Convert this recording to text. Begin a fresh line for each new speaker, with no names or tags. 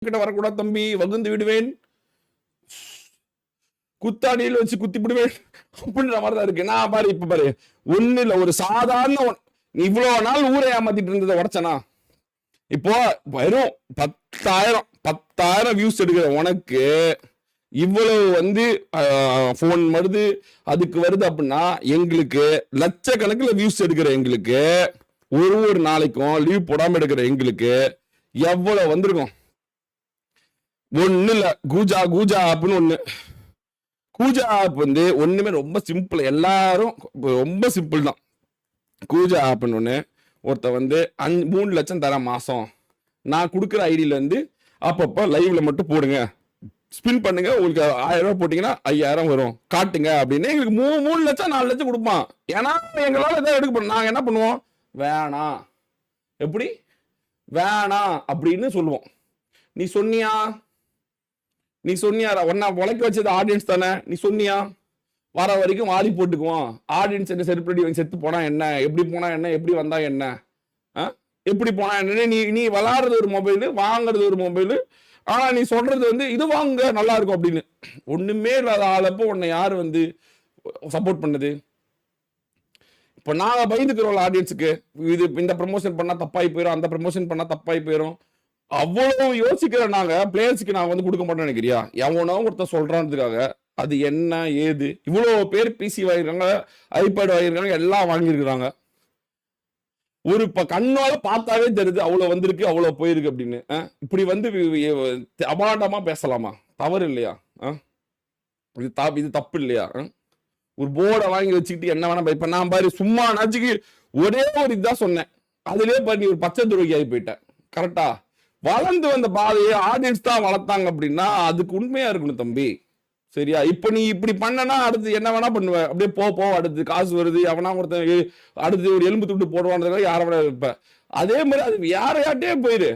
கிட்ட வரக்கூடாது தம்பி, வகுந்து விடுவேன், குத்தாடியில் வச்சு குத்தி விடுவேன் அப்படின்ற மாதிரி தான் இருக்கு. நான் பாரு இப்ப பாரு ஒண்ணு இல்ல, ஒரு சாதாரண இவ்வளவு நாள் ஊரை ஏமாத்திட்டு இருந்ததை உடச்சனா, இப்போ வெறும் 10,000 வியூஸ் எடுக்கிற உனக்கு இவ்வளவு போன் வருது, அதுக்கு வருது அப்படின்னா எங்களுக்கு லட்சக்கணக்கில் வியூஸ் எடுக்கிற எங்களுக்கு, ஒரு நாளைக்கும் லீவ் போடாம எடுக்கிற எங்களுக்கு எவ்வளவு வந்திருக்கும்? ஒண்ணு இல்ல, கூஜா கூஜா ஆப்னு ஒண்ணு. கூஜா ஆப் ஒண்ணுமே ரொம்ப சிம்பிள், எல்லாரும் ரொம்ப சிம்பிள் தான். கூஜா ஆப்னு ஒண்ணு, ஒருத்த 3 லட்சம் தர மாசம், நான் கொடுக்குற ஐடியில அப்பப்ப லைவ்ல மட்டும் போடுங்க, ஸ்பின் பண்ணுங்க, உங்களுக்கு 1000 ரூபாய் போட்டீங்கன்னா 5000 வரும், காட்டுங்க அப்படின்னு எங்களுக்கு 3 லட்சம் 4 லட்சம் கொடுப்பான். ஏன்னா எங்களால எதாவது எடுக்க போறோம், நாங்க என்ன பண்ணுவோம், வேணாம், எப்படி வேணாம் அப்படின்னு சொல்லுவோம். நீ சொன்னியா ஒன்னா உழைக்க வச்சது ஆடியன்ஸ் தானே, நீ சொன்னியா வர வரைக்கும் வாடி போட்டுக்குவோம், ஆடியன்ஸ் என்ன செருப்படி செத்து போனா என்ன, எப்படி போனா என்ன, எப்படி வந்தா என்ன, எப்படி போனா என்ன, நீ விளாடுறது ஒரு மொபைலு, வாங்குறது ஒரு மொபைலு, ஆனா நீ சொல்றது இது வாங்க நல்லா இருக்கும் அப்படின்னு. ஒண்ணுமே இல்லாத ஆளப்போ உன்னை யாரு சப்போர்ட் பண்ணது? இப்ப நாங்க பயந்துக்கிறோம் ஆடியன்ஸுக்கு, இந்த ப்ரமோஷன் பண்ணா தப்பாய் போயிடும், அந்த ப்ரமோஷன் பண்ணா தப்பாய் போயிடும், அவ்வளவு யோசிக்கிற நாங்க பிளேயர்ஸுக்கு நான் கொடுக்க மாட்டேன்னு நினைக்கிறியா? எவனோ ஒருத்தர் சொல்றான்றதுக்காக அது என்ன ஏது, இவ்வளவு பேர் பிசி வாங்கிருக்காங்க, ஐபேட் வாங்கிருக்காங்க, எல்லாம் வாங்கியிருக்கிறாங்க. ஒரு கண்ணால பார்த்தாவே தெரியுது அவ்வளவு வந்திருக்கு, அவ்வளவு போயிருக்கு அப்படின்னு. இப்படி அபாண்டமா பேசலாமா? தவறு இல்லையா? இது தப்பு இல்லையா? ஒரு போர்டை வாங்கி வச்சுக்கிட்டு என்ன வேணா இப்ப நான் பாரு சும்மா நாச்சுக்கு ஒரே ஒரு இதுதான் சொன்னேன், அதுலயே பாரு நீ ஒரு பச்சை துரோகி ஆகி போயிட்ட. கரெக்டா? வளர்ந்து வந்த பாதையை ஆடியன்ஸ் தான் வளர்த்தாங்க அப்படின்னா அதுக்கு உண்மையா இருக்கணும் தம்பி, சரியா? இப்ப நீ இப்படி பண்ணனா அடுத்து என்ன வேணா பண்ணுவ, அப்படியே போ அடுத்து காசு வருது, அவனா ஒருத்தன் அடுத்து ஒரு எலும்பு துண்டு போடுவான்றதுக்காக யார வேணா இருப்ப. அதே மாதிரி அது யாரையாட்டே போயிரு.